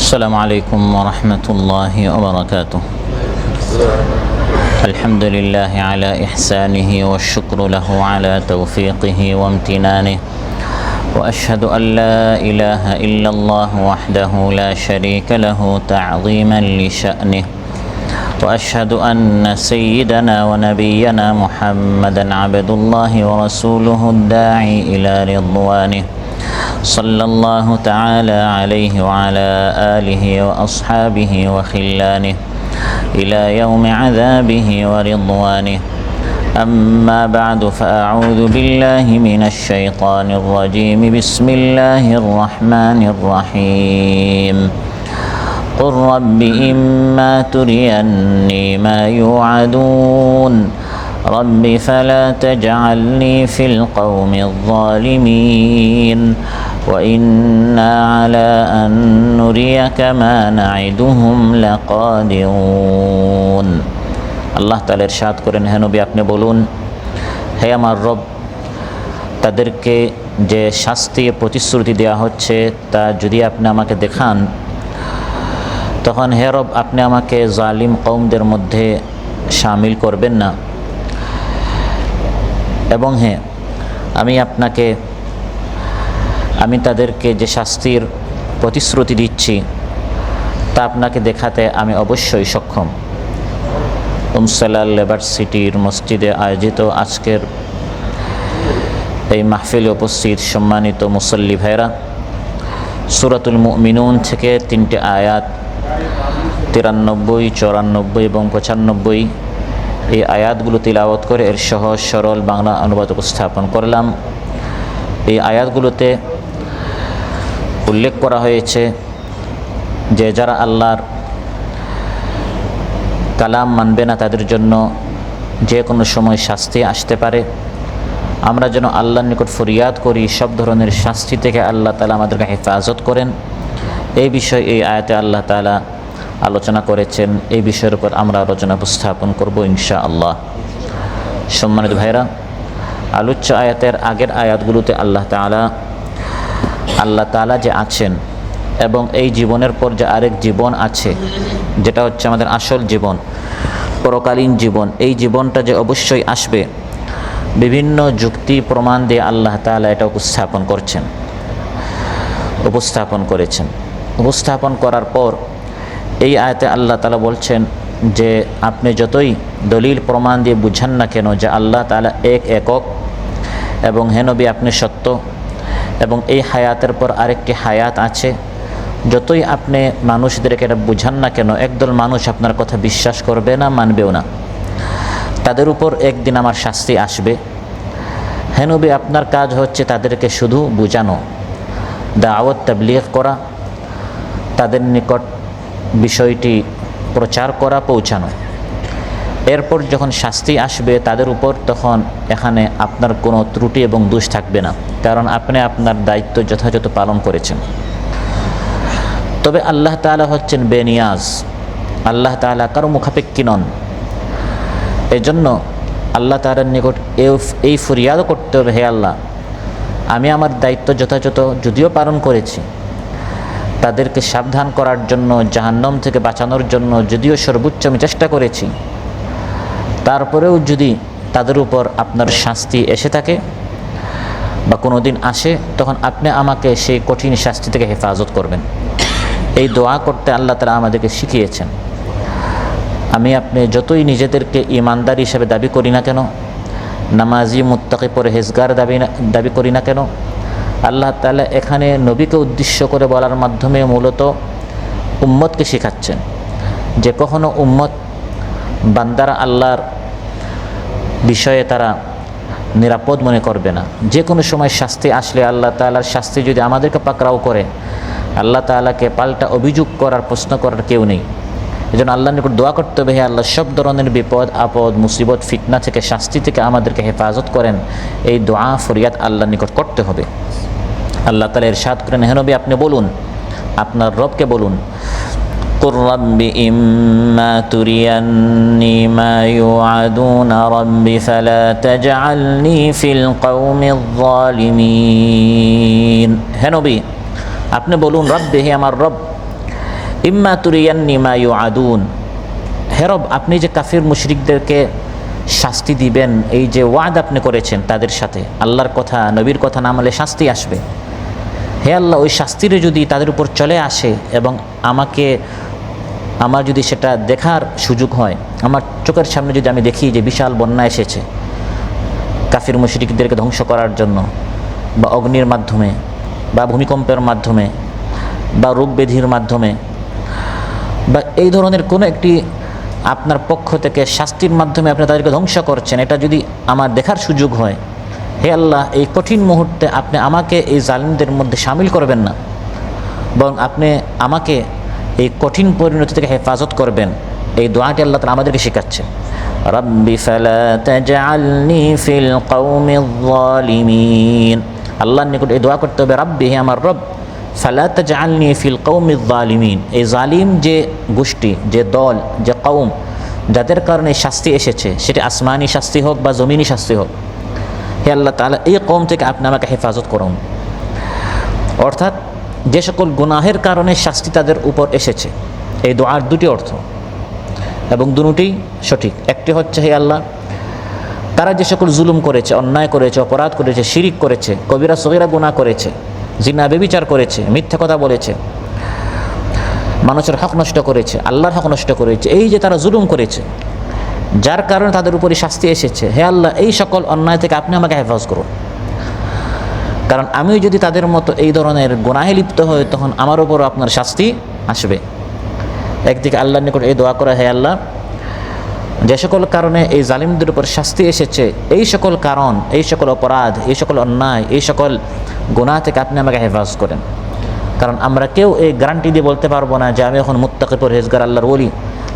السلام عليكم ورحمة الله وبركاته. الحمد لله على إحسانه والشكر له على توفيقه وامتنانه، وأشهد أن لا إله إلا الله وحده لا شريك له تعظيما لشأنه، وأشهد أن سيدنا ونبينا محمدا عبد الله ورسوله الداعي إلى رضوانه، صلى الله تعالى عليه وعلى آله وأصحابه وخلانه إلى يوم عذابه ورضوانه. أما بعد، فأعوذ بالله من الشيطان الرجيم. بسم الله الرحمن الرحيم. قل رب إما تريني ما يوعدون رب فلا تجعلني في القوم الظالمين وإنا على أن نريك ما نعدهم لقادرون। আল্লাহ তাআলা ইরশাদ করেন, হে নবী আপনি বলুন, হে আমার রব, তাদেরকে যে শাস্তি প্রতিশ্রুতি দেওয়া হচ্ছে তা যদি আপনি আমাকে দেখান, তখন হে রব আপনি আমাকে জালিম কওমদের মধ্যে শামিল করবেন না, এবং হ্যাঁ আমি তাদেরকে যে শাস্তির প্রতিশ্রুতি দিচ্ছি তা আপনাকে দেখাতে আমি অবশ্যই সক্ষম। উমসালাল লেবার সিটির মসজিদে আয়োজিত আজকের এই মাহফিলে উপস্থিত সম্মানিত মুসল্লি ভাইরা, সূরাতুল মুমিনুন থেকে 3টি আয়াত 93, 94 এবং 95 এই আয়াতগুলো তিলাওয়াত করে এর সহজ সরল বাংলা অনুবাদ উপস্থাপন করলাম। এই আয়াতগুলোতে উল্লেখ করা হয়েছে যে যারা আল্লাহর কালাম মানবে না তাদের জন্য যে কোনো সময় শাস্তি আসতে পারে। আমরা যেন আল্লাহর নিকট ফরিয়াদ করি সব ধরনের শাস্তি থেকে আল্লাহ তাআলা আমাদেরকে হেফাজত করেন। এই বিষয়ে এই আয়াতে আল্লাহ তাআলা আলোচনা করেছেন। এই বিষয়ের উপর আমরা আলোচনা উপস্থাপন করব ইনশাআল্লাহ। সম্মানিত ভাইরা, আলোচ্য আয়াতের আগের আয়াতগুলোতে আল্লাহ তাআলা যে আছেন এবং এই জীবনের পর যে আরেক জীবন আছে, যেটা হচ্ছে আমাদের আসল জীবন, পরকালীন জীবন, এই জীবনটা যে অবশ্যই আসবে, বিভিন্ন যুক্তি প্রমাণ দিয়ে আল্লাহ তাআলা এটা উপস্থাপন করেছেন। উপস্থাপন করার পর এই আয়াতে আল্লাহ তাআলা বলছেন যে আপনি যতই দলিল প্রমাণ দিয়ে বুঝান না কেন যে আল্লাহ তাআলা একক এবং হে নবী আপনি সত্য এবং এই হায়াতের পর আরেকটি হায়াত আছে, যতই আপনি মানুষদেরকে এটা বুঝান না কেন, একদল মানুষ আপনার কথা বিশ্বাস করবে না, মানবেও না। তাদের উপর একদিন আমার শাস্তি আসবে। হে নবী আপনার কাজ হচ্ছে তাদেরকে শুধু বুঝানো, দাওয়াত তাবলীগ করা, তাদের নিকট বিষয়টি প্রচার করা, পৌঁছানো। এরপর যখন শাস্তি আসবে তাদের উপর, তখন এখানে আপনার কোনো ত্রুটি এবং দোষ থাকবে না, কারণ আপনি আপনার দায়িত্ব যথাযথ পালন করেছেন। তবে আল্লাহ তাআলা হচ্ছেন বেনিয়াজ, আল্লাহ তাআলা কারো মুখাপেক্ষী নন। এজন্য আল্লাহ তাআলার নিকট এই ফরিয়াদ করতে হবে, হে আল্লাহ আমি আমার দায়িত্ব যথাযথ যদিও পালন করেছি, তাদেরকে সাবধান করার জন্য, জাহান্নাম থেকে বাঁচানোর জন্য যদিও সর্বোচ্চ আমি চেষ্টা করেছি, তারপরেও যদি তাদের উপর আপনার শাস্তি এসে থাকে বা কোনো দিন আসে, তখন আপনি আমাকে সেই কঠিন শাস্তি থেকে হেফাজত করবেন। এই দোয়া করতে আল্লাহ তাআলা আমাদেরকে শিখিয়েছেন। আপনি যতই নিজেদেরকে ঈমানদার হিসেবে দাবি করি না কেন, নামাজি, মুত্তাকি, পরহেজগার দাবি করি না কেন, আল্লাহ তাআলা এখানে নবীকে উদ্দেশ্য করে বলার মাধ্যমে মূলত উম্মতকে শেখাচ্ছেন যে কখনো উম্মত বান্দারা আল্লাহর বিষয়ে তারা নিরাপদ মনে করবে না। যে কোনো সময় শাস্তি আসলে আল্লাহ তাআলার শাস্তি যদি আমাদেরকে পাকড়াও করে, আল্লাহ তাআলাকে পাল্টা অভিযোগ করার, প্রশ্ন করার কেউ নেই। এজন্য আল্লাহর নিকট দোয়া করতে হবে, হে আল্লাহ সব ধরনের বিপদ আপদ, মুসিবত, ফিতনা থেকে, শাস্তি থেকে আমাদেরকে হেফাজত করেন। এই দোয়া ফরিয়াদ আল্লাহর নিকট করতে হবে। আল্লাহ তাআলা ইরশাদ করেন, হে নবী আপনি বলুন, আপনার রবকে বলুন, قل رب إما تريني ما يوعدون رب فلا تجعلني في القوم الظالمين। হে নবী আপনি বলুন, রব্বে, হে আমার রব, ইম্মা তুরিয়ান্নি মা ইউআদুন, হে রব আপনি যে কাফির মুশরিকদেরকে শাস্তি দিবেন, এই যে ওয়াদ আপনি করেছেন তাদের সাথে, আল্লাহর কথা নবীর কথা না মানলে শাস্তি আসবে, হে আল্লাহ ওই শাস্তির যদি তাদের উপর চলে আসে এবং আমার যদি সেটা দেখার সুযোগ হয়, আমার চোখের সামনে যদি আমি দেখি যে বিশাল বন্যা এসেছে কাফির মুশরিকদেরকে ধ্বংস করার জন্য, বা অগ্নির মাধ্যমে, বা ভূমিকম্পের মাধ্যমে, বা রোগ ব্যাধির মাধ্যমে, বা এই ধরনের কোনো একটি আপনার পক্ষ থেকে শাস্তির মাধ্যমে আপনি তাদেরকে ধ্বংস করছেন, এটা যদি আমার দেখার সুযোগ হয়, হে আল্লাহ এই কঠিন মুহূর্তে আপনি আমাকে এই জালিমদের মধ্যে শামিল করবেন না, বরং আপনি আমাকে এই কঠিন পরিণতি থেকে হেফাজত করবেন। এই দোয়াটি আল্লাহ তাআলা আমাদেরকে শেখাচ্ছে, রাব্বি ফালা তাজআলনি ফিল কওমিজ যালিমিন। আল্লাহর নিকট এই দোয়া করতে হবে, রাব্বি হে আমার রব, ফালা তাজআলনি ফিল কওমিজ যালিমিন, এই জালিম যে গোষ্ঠী, যে দল, যে কওম, যাদের কারণে শাস্তি এসেছে, সেটা আসমানি শাস্তি হোক বা জমিনি শাস্তি হোক, হে আল্লাহ তাআলা এই কওম থেকে আপনি আমাকে হেফাজত করুন। অর্থাৎ যে সকল গুনাহের কারণে শাস্তি তাদের উপর এসেছে, এই দোয়ার দুটি অর্থ এবং দুটোই সঠিক। একটি হচ্ছে, হে আল্লাহ তারা যে সকল জুলুম করেছে, অন্যায় করেছে, অপরাধ করেছে, শিরিক করেছে, কবিরা সগীরা গুনাহ করেছে, জিনা ব্যভিচার করেছে, মিথ্যা কথা বলেছে, মানুষের হক নষ্ট করেছে, আল্লাহর হক নষ্ট করেছে, এই যে তারা জুলুম করেছে, যার কারণে তাদের উপরে শাস্তি এসেছে, হে আল্লাহ এই সকল অন্যায় থেকে আপনি আমাকে হেফাজত করুন। কারণ আমি যদি তাদের মতো এই ধরনের গুনাহে লিপ্ত হই, তখন আমার উপরও আপনার শাস্তি আসবে। একদিকে আল্লাহর নিকট এই দোয়া করা, হে আল্লাহ যে সকল কারণে এই জালিমদের উপর শাস্তি এসেছে, এই সকল কারণ, এই সকল অপরাধ, এই সকল অন্যায়, এই সকল গুনাহ থেকে আপনি আমাকে হেফাজত করেন। কারণ আমরা কেউ এই গ্যারান্টি দিয়ে বলতে পারবো না যে আমি এখন মুত্তাকি পরহেজগার আল্লাহর ওলি,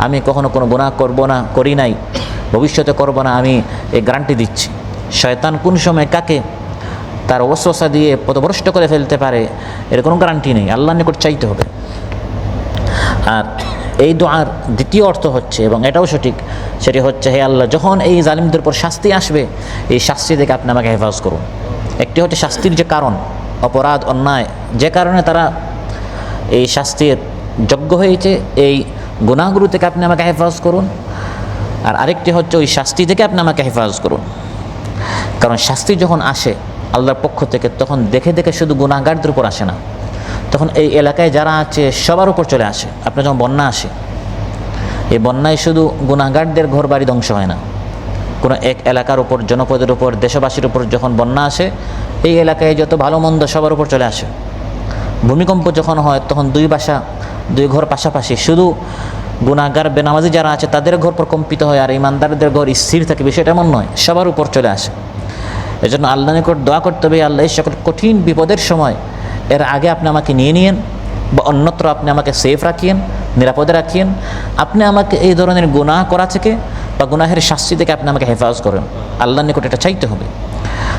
আমি কখনো কোনো গুনাহ করবো না, করি নাই, ভবিষ্যতে করবো না, আমি এই গ্যারান্টি দিচ্ছি। শয়তান কোন সময় কাকে তার ওয়াসওয়াসা দিয়ে পথভ্রষ্ট করে ফেলতে পারে, এর কোনো গ্যারান্টি নেই, আল্লাহর নিকট চাইতে হবে। আর এই দোয়ার দ্বিতীয় অর্থ হচ্ছে, এবং এটাও সঠিক, সেটি হচ্ছে, হে আল্লাহ যখন এই জালিমদের উপর শাস্তি আসবে, এই শাস্তি থেকে আপনি আমাকে হেফাজত করুন। একটি হচ্ছে শাস্তির যে কারণ, অপরাধ অন্যায় যে কারণে তারা এই শাস্তির যোগ্য হয়েছে, এই গুনাহগুলো থেকে আপনি আমাকে হেফাজত করুন। আর আরেকটি হচ্ছে ওই শাস্তি থেকে আপনি আমাকে হেফাজত করুন। কারণ শাস্তি যখন আসে আল্লাহর পক্ষ থেকে, তখন দেখে দেখে শুধু গুনাহগারদের উপর আসে না, তখন এই এলাকায় যারা আছে সবার উপর চলে আসে। আপনার যখন বন্যা আসে, এই বন্যায় শুধু গুনাহগারদের ঘর বাড়ি ধ্বংস হয় না, কোনো এক এলাকার উপর, জনপদের উপর, দেশবাসীর উপর যখন বন্যা আসে, এই এলাকায় যত ভালো মন্দ সবার উপর চলে আসে। ভূমিকম্প যখন হয়, তখন দুই ঘর পাশাপাশি, শুধু গুনাহগার বেনামাজি যারা আছে তাদের ঘর প্রকম্পিত হয়, আর ইমানদারদের ঘর স্থির থাকে, বিষয়টা এমন নয়, সবার উপর চলে আসে। এজন্য আল্লাহর নিকট দোয়া করতে হবে, আল্লাহ এই সকল কঠিন বিপদের সময় এর আগে আপনি আমাকে নিয়ে নিয়েন, বা অন্যত্র আপনি আমাকে সেফ রাখিয়েন, নিরাপদে রাখিয়েন। আপনি আমাকে এই ধরনের গুনাহ করা থেকে বা গুনাহের শাস্তি থেকে আপনি আমাকে হেফাজত করেন। আল্লাহর নিকট এটা চাইতে হবে।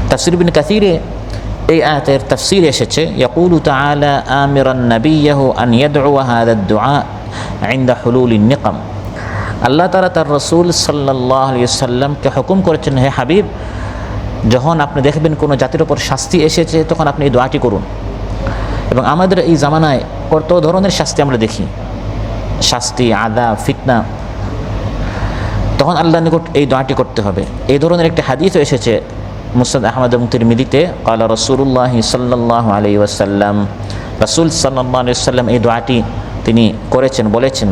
তাফসীর ইবনে কাসীরে এই আয়াতের তাফসীর এসেছে, ইয়াকুলু তাআলা আমিরান নাবিয়্যাহু আন ইয়াদউ হাযা আদ-দুআ ইনদা হুলুলিন নিকাম। আল্লাহ তাআলা তার রাসূল সাল্লাল্লাহু আলাইহি ওয়াসাল্লামকে হুকুম করেছেন, হে হাবিব যখন আপনি দেখবেন কোনো জাতির উপর শাস্তি এসেছে, তখন আপনি এই দোয়াটি করুন। এবং আমাদের এই জামানায় কত ধরনের শাস্তি আমরা দেখি, শাস্তি, আযাব, ফিতনা, তখন আল্লাহর নিকট এই দোয়াটি করতে হবে। এই ধরনের একটি হাদিসও এসেছে মুসনাদ আহমদ এবং তিরমিজিতে, ক্বালা রাসূলুল্লাহ সাল্লাল্লাহু আলাইহি ওয়াসাল্লাম, রাসূল সাল্লাল্লাহু আলাইহি ওয়াসাল্লাম এই দোয়াটি তিনি করেছেন, বলেছেন,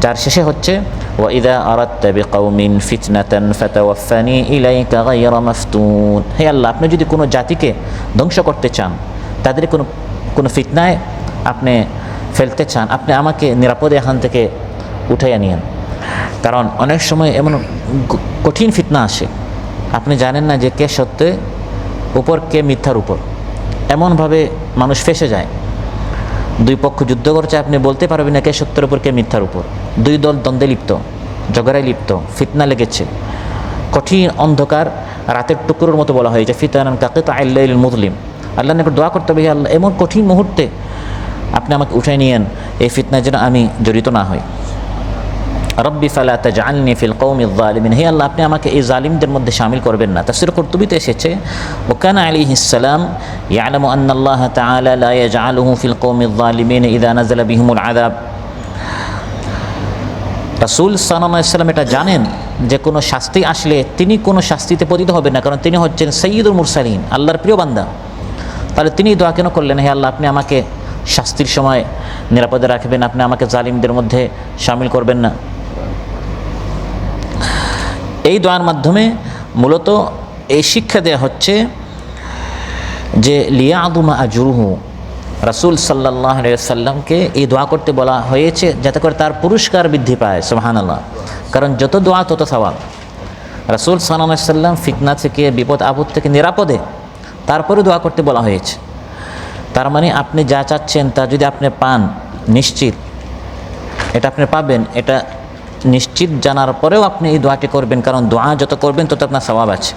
যার শেষে হচ্ছে, ওয়া ইযা আরাদতা বিকাউমিন ফিতনাতান ফাতাওয়াফানি ইলাইকা গায়রা মাফতুন। হে আল্লাহ আপনি যদি কোনো জাতিকে ধ্বংস করতে চান, তাদের কোনো ফিতনায় আপনি ফেলতে চান, আপনি আমাকে নিরাপদে এখান থেকে উঠাইয়া নিয়েন। কারণ অনেক সময় এমন কঠিন ফিতনা আসে, আপনি জানেন না যে কে সত্যের উপর, কে মিথ্যার উপর। এমনভাবে মানুষ ফেসে যায়, দুই পক্ষ যুদ্ধ করছে, আপনি বলতে পারবেন না কে সত্যের উপর, কে মিথ্যার উপর। দুই দল দ্বন্দ্বে লিপ্ত, ঝগড়ায় লিপ্ত, ফিতনা লেগেছে, কঠিন অন্ধকার রাতের টুকরোর মতো বলা হয়েছে, ফিতনান কাকিতা'আল লাইলিল মুযলিম। আল্লাহর নিকট দোয়া করতে হবে, আল্লাহ এমন কঠিন মুহূর্তে আপনি আমাকে উঠাই নিয়েন, এই ফিতনায় যেন আমি জড়িত না হই। রব্বি ফালা তাজআলনি ফিল কওমিজ যালিমিন, হে আল্লাহ আপনি আমাকে এই জালিমদের মধ্যে শামিল করবেন না। তাফসীর কুরতুবীতে এসেছে, ওয়া কানা আলাইহিস সালাম ইয়ালামু আন্না আল্লাহ তাআলা লা ইয়াজআলুহু ফিল কওমিজ যালিমিন ইযা নাযালা বিহিমুল আযাব। রাসূল সাল্লাল্লাহু আলাইহি ওয়াসাল্লাম এটা জানেন যে কোনো শাস্তি আসলে তিনি কোনো শাস্তিতে পতিত হবেন না, কারণ তিনি হচ্ছেন সাইয়্যিদুল মুরসালিন, আল্লাহর প্রিয় বান্দা। তাহলে তিনি দোয়া কেন করলেন, হে আল্লাহ আপনি আমাকে শাস্তির সময় নিরাপদে রাখবেন, আপনি আমাকে জালিমদের মধ্যে শামিল করবেন না। এই দোয়ার মাধ্যমে মূলত এই শিক্ষা দেওয়া হচ্ছে যে লিয়াদুমা আজরুহু, রাসূল সাল্লাল্লাহু আলাইহি ওয়াসাল্লামকে এই দোয়া করতে বলা হয়েছে যাতে করে তার পুরস্কার বৃদ্ধি পায়। সুবহানাল্লাহ। কারণ যত দোয়া তত সওয়াব। রাসূল সাল্লাল্লাহু আলাইহি ওয়াসাল্লাম ফিতনা থেকে, বিপদ আপদ থেকে নিরাপদে, তারপরে দোয়া করতে বলা হয়েছে। তার মানে আপনি যা চাচ্ছেন তা যদি আপনি পান, নিশ্চিত এটা আপনি পাবেন, এটা নিশ্চিত জানার পরেও আপনি এই দোয়াটি করবেন, কারণ দোয়া যত করবেন তত আপনার সওয়াব আছে।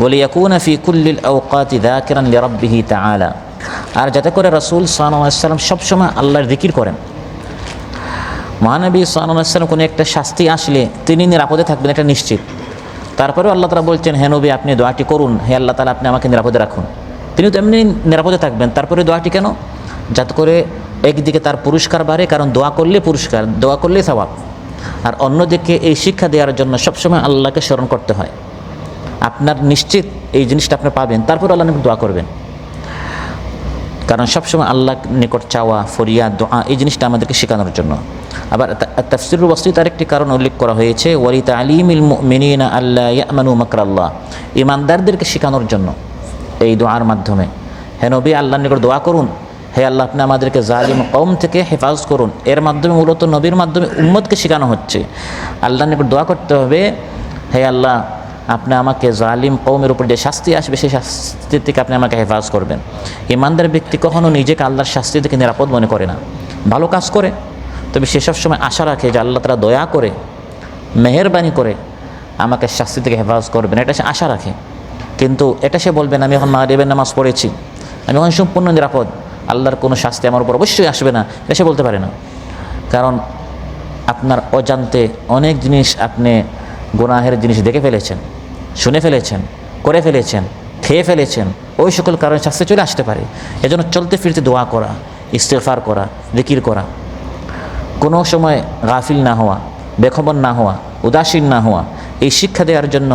ওয়ালিয়াকুনা ফি কুল্লিল আওকাতি যাকিরান লিরাব্বিহি তাআলা। আর যাতে করে রাসূল সাল্লাল্লাহু আলাইহি ওয়াসাল্লাম সবসময় আল্লাহর জিকির করেন। মহানবী সাল্লাল্লাহু আলাইহি ওয়াসাল্লাম কোনো একটা শাস্তি আসলে তিনি নিরাপদে থাকবেন, এটা নিশ্চিত। তারপরেও আল্লাহ তাআলা বলছেন, হে নবী আপনি দোয়াটি করুন, হে আল্লাহ তাআলা আপনি আমাকে নিরাপদে রাখুন। তিনি তো এমনি নিরাপদে থাকবেন, তারপরে দোয়াটি কেন? যাতে করে একদিকে তার পুরস্কার বাড়ে, কারণ দোয়া করলে পুরস্কার, দোয়া করলে সওয়াব। আর অন্যদিকে এই শিক্ষা দেওয়ার জন্য সবসময় আল্লাহকে স্মরণ করতে হয়। আপনার নিশ্চিত এই জিনিসটা আপনি পাবেন, তারপর আল্লাহ নিকট দোয়া করবেন। কারণ সবসময় আল্লাহ নিকট চাওয়া, ফরিয়াদ, দোয়া এই জিনিসটা আমাদেরকে শেখানোর জন্য। আবার তাফসীরুল ওয়াসিত আরেকটি কারণ উল্লেখ করা হয়েছে, ওয়ালি তালিমিল মুমিনিনা আল্লা ইয়ামানু মাকরাল্লাহ, ঈমানদারদেরকে শেখানোর জন্য এই দোয়ার মাধ্যমে। হে নবী আল্লাহর নিকট দোয়া করুন, হে আল্লাহ আপনি আমাদেরকে জালিম কওম থেকে হেফাজত করুন। এর মাধ্যমে মূলত নবীর মাধ্যমে উম্মতকে শেখানো হচ্ছে আল্লাহর নিকট দোয়া করতে হবে, হে আল্লাহ আপনি আমাকে জালিম কওমের উপর যে শাস্তি আসবে সেই শাস্তি থেকে আপনি আমাকে হেফাজত করবেন। ঈমানদার ব্যক্তি কখনো নিজেকে আল্লাহর শাস্তি থেকে নিরাপদ মনে করে না, ভালো কাজ করে, তবে সে সবসময় আশা রাখে যে আল্লাহ তাআলা দয়া করে, মেহেরবানি করে আমাকে শাস্তি থেকে হেফাজত করবেন, এটা সে আশা রাখে। কিন্তু এটা সে বলবেন আমি এখন মাগরিবের নামাজ পড়েছি, আমি এখন সম্পূর্ণ নিরাপদ, আল্লাহর কোনো শাস্তি আমার উপর অবশ্যই আসবে না, এটা সে বলতে পারে না। কারণ আপনার অজান্তে অনেক জিনিস আপনি গুনাহের জিনিস দেখে ফেলেছেন, শুনে ফেলেছেন, করে ফেলেছেন, খেয়ে ফেলেছেন, ওই সকল কারণে শাস্তি চলে আসতে পারে। এজন্য চলতে ফিরতে দোয়া করা, ইস্তেগফার করা, জিকির করা, কোনো সময় গাফিল না হওয়া, বেখবর না হওয়া, উদাসীন না হওয়া, এই শিক্ষা দেওয়ার জন্য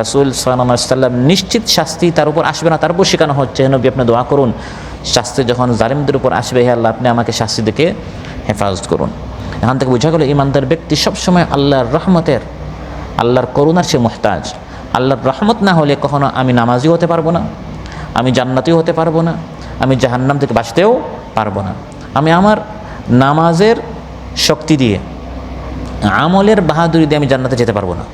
রাসূল সাল্লাল্লাহু আলাইহি ওয়াসাল্লাম নিশ্চিত শাস্তি তার উপর আসবে না, তার উপর শেখানো হচ্ছে, নবী আপনি দোয়া করুন শাস্তি যখন জালিমদের উপর আসবে, হে আল্লাহ আপনি আমাকে শাস্তি থেকে হেফাজত করুন। এখান থেকে বোঝা গেল ঈমানদার ব্যক্তি সবসময় আল্লাহর রহমতের, আল্লাহর করুণার সে মুহতাজ। আল্লাহর রহমত না হলে কখনো আমি নামাজি হতে পারবো না, আমি জান্নাতিও হতে পারবো না, আমি জাহান্নাম থেকে বাঁচতেও পারবো না। আমি আমার নামাজের শক্তি দিয়ে, আমলের বাহাদুরি দিয়ে আমি জান্নাতে যেতে পারবো না।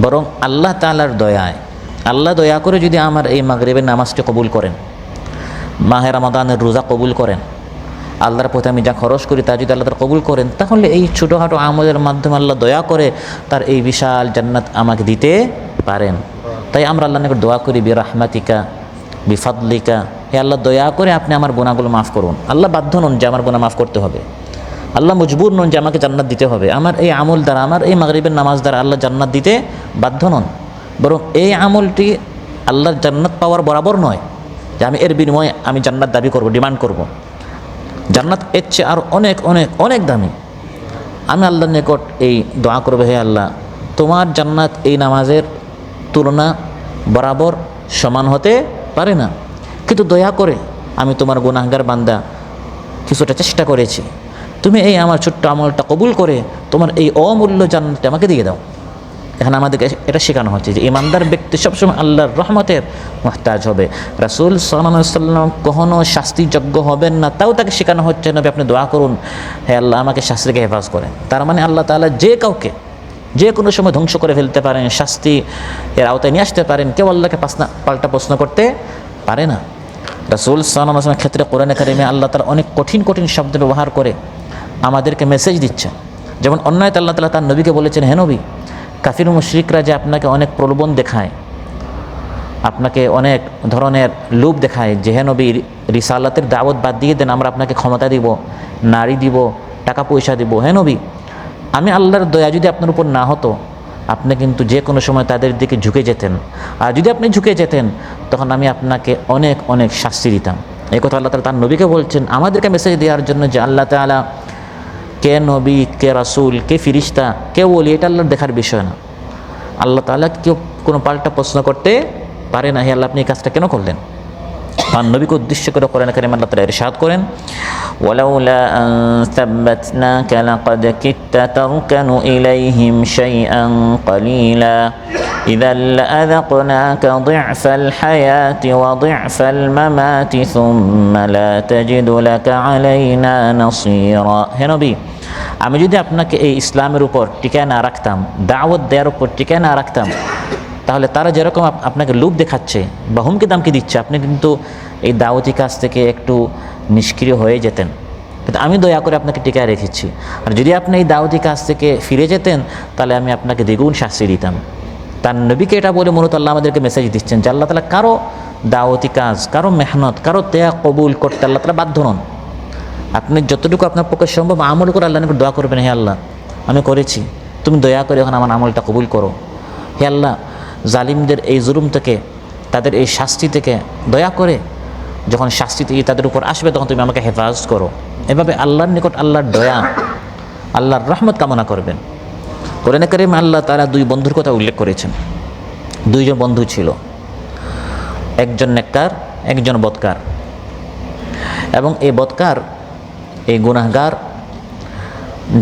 বরং আল্লাহ তাআলার দয়ায়, আল্লাহ দয়া করে যদি আমার এই মাগরিবের নামাজটি কবুল করেন, মাহে রমাদানের রোজা কবুল করেন, আল্লাহর পথে আমি যা খরচ করি তা যদি আল্লাহ তাআলা কবুল করেন, তাহলে এই ছোটোখাটো আমলের মাধ্যমে আল্লাহ দয়া করে তার এই বিশাল জান্নাত আমাকে দিতে পারেন। তাই আমরা আল্লাহর নিকট দোয়া করি, বিরহমাতিকা বিফাদলিকা, হে আল্লাহ দয়া করে আপনি আমার গুনাহগুলো মাফ করুন। আল্লাহ বাধ্য নন যে আমার গুনাহ মাফ করতে হবে, আল্লাহ মজবুর নন যে আমাকে জান্নাত দিতে হবে। আমার এই আমল দ্বারা, আমার এই মাগরিবের নামাজ দ্বারা আল্লাহ জান্নাত দিতে বাধ্য নন, বরং এই আমলটি আল্লাহর জান্নাত পাওয়ার বরাবর নয় যে আমি এর বিনিময়ে আমি জান্নাত দাবি করব, ডিমান্ড করব। জান্নাত এর চেয়ে আর অনেক অনেক অনেক দামি। আমি আল্লাহর নিকট এই দোয়া করব, হে আল্লাহ তোমার জান্নাত এই নামাজের তুলনা বরাবর সমান হতে পারে না, কিন্তু দয়া করে আমি তোমার গুনাহগার বান্দা, কিছুটা চেষ্টা করেছি, তুমি এই আমার ছোট্ট আমলটা কবুল করে তোমার এই অমূল্য জান্নাতটা আমাকে দিয়ে দাও। এখানে আমাদেরকে এটা শেখানো হচ্ছে যে ইমানদার ব্যক্তি সবসময় আল্লাহর রহমতের মুহতাজ হবে। রাসূল সাল্লাল্লাহু আলাইহি ওয়াসাল্লাম কখনো শাস্তিযোগ্য হবেন না, তাও তাকে শেখানো হচ্ছে নবী আপনি দোয়া করুন, হে আল্লাহ আমাকে শাস্তি থেকে হেফাজ করেন। তার মানে আল্লাহ তাআলা যে কাউকে যে কোনো সময় ধ্বংস করে ফেলতে পারেন, শাস্তি এর আওতায় নিয়ে আসতে পারেন, কেউ আল্লাহকে পাল্টা প্রশ্ন করতে পারে না। রাসূল সাল্লাল্লাহু আলাইহি ওয়াসাল্লামের ক্ষেত্রে কোরআনে কারিমে আল্লাহ তাআলা অনেক কঠিন কঠিন শব্দ ব্যবহার করে আমাদেরকে মেসেজ দিচ্ছেন। যেমন অন্যায়তে আল্লাহ তাআলা তার নবীকে বলেছেন, হে নবী কাফির মুশরিকরা যে আপনাকে অনেক প্রলোভন দেখায়, আপনাকে অনেক ধরনের লোভ দেখায় যে হে নবী রিসালাতের দাওয়াত বাদ দিয়ে দেন, আমরা আপনাকে ক্ষমতা দিব, নারী দিব, টাকা পয়সা দিব। হে নবী আমি আল্লাহর দয়া যদি আপনার উপর না হতো, আপনি কিন্তু যে কোনো সময় তাদের দিকে ঝুঁকে যেতেন, আর যদি আপনি ঝুঁকে যেতেন তখন আমি আপনাকে অনেক অনেক শাস্তি দিতাম। এই কথা আল্লাহ তাআলা তার নবীকে বলছেন আমাদেরকে মেসেজ দেওয়ার জন্য যে আল্লাহ তাআলা কে নবী, কে রাসূল, কে ফিরিস্তা, কে ওলি, এটা আল্লাহর দেখার বিষয় না। আল্লাহ তাআলা কেউ কোনো পাল্টা প্রশ্ন করতে পারে না, হে আল্লাহ আপনি এই কাজটা কেন করলেন। আর নবীকে উদ্দেশ্য করে কোরআন কারীমে আল্লাহ তাআলা ইরশাদ করেন, ওয়ালাউলা আন সাব্বাতনাকা লাকাদ কিত্তা তারকানু ইলাইহিম শাইআন কালিলা ইযাল লাযাকনাকা দি'ফাল হায়াতি ওয়া দি'ফাল মামাতি সুম্মা লা তাজিদু লাকা আলাইনা নাসীরা। হে নবী, আমি যদি আপনাকে এই ইসলামের উপর টিকায় না রাখতাম, দাওয়াত দেওয়ার উপর টিকায় না রাখতাম, তাহলে তারা যেরকম আপনাকে লোভ দেখাচ্ছে বা হুমকি দামকি দিচ্ছে, আপনি কিন্তু এই দাওয়াতি কাজ থেকে একটু নিষ্ক্রিয় হয়ে যেতেন। কিন্তু আমি দয়া করে আপনাকে টিকায় রেখেছি, আর যদি আপনি এই দাওয়াতি কাজ থেকে ফিরে যেতেন তাহলে আমি আপনাকে দ্বিগুণ শাস্তি দিতাম। তার নবীকে এটা বলে মূলত আল্লাহ আমাদেরকে মেসেজ দিচ্ছেন যে আল্লাহ তাআলা কারো দাওয়াতি কাজ, কারো মেহনত, কারো ত্যাগ কবুল করতে আল্লাহ তাআলা বাধ্য নন। আপনি যতটুকু আপনার পক্ষে সম্ভব আমল করে আল্লাহর নিকট দোয়া করবেন, হে আল্লাহ আমি করেছি, তুমি দয়া করে এখন আমার আমলটা কবুল করো। হে আল্লাহ, জালিমদের এই জুলুম থেকে, তাদের এই শাস্তি থেকে দয়া করে যখন শাস্তি তাদের উপর আসবে তখন তুমি আমাকে হেফাজত করো। এভাবে আল্লাহর নিকট আল্লাহর দয়া, আল্লাহর রহমত কামনা করবেন। কোরআনে কারীমে আল্লাহ তাআলা দুই বন্ধুর কথা উল্লেখ করেছেন। দুইজন বন্ধু ছিল, একজন নেককার, একজন বদকার। এবং এই বদকার, এই গুনাহগার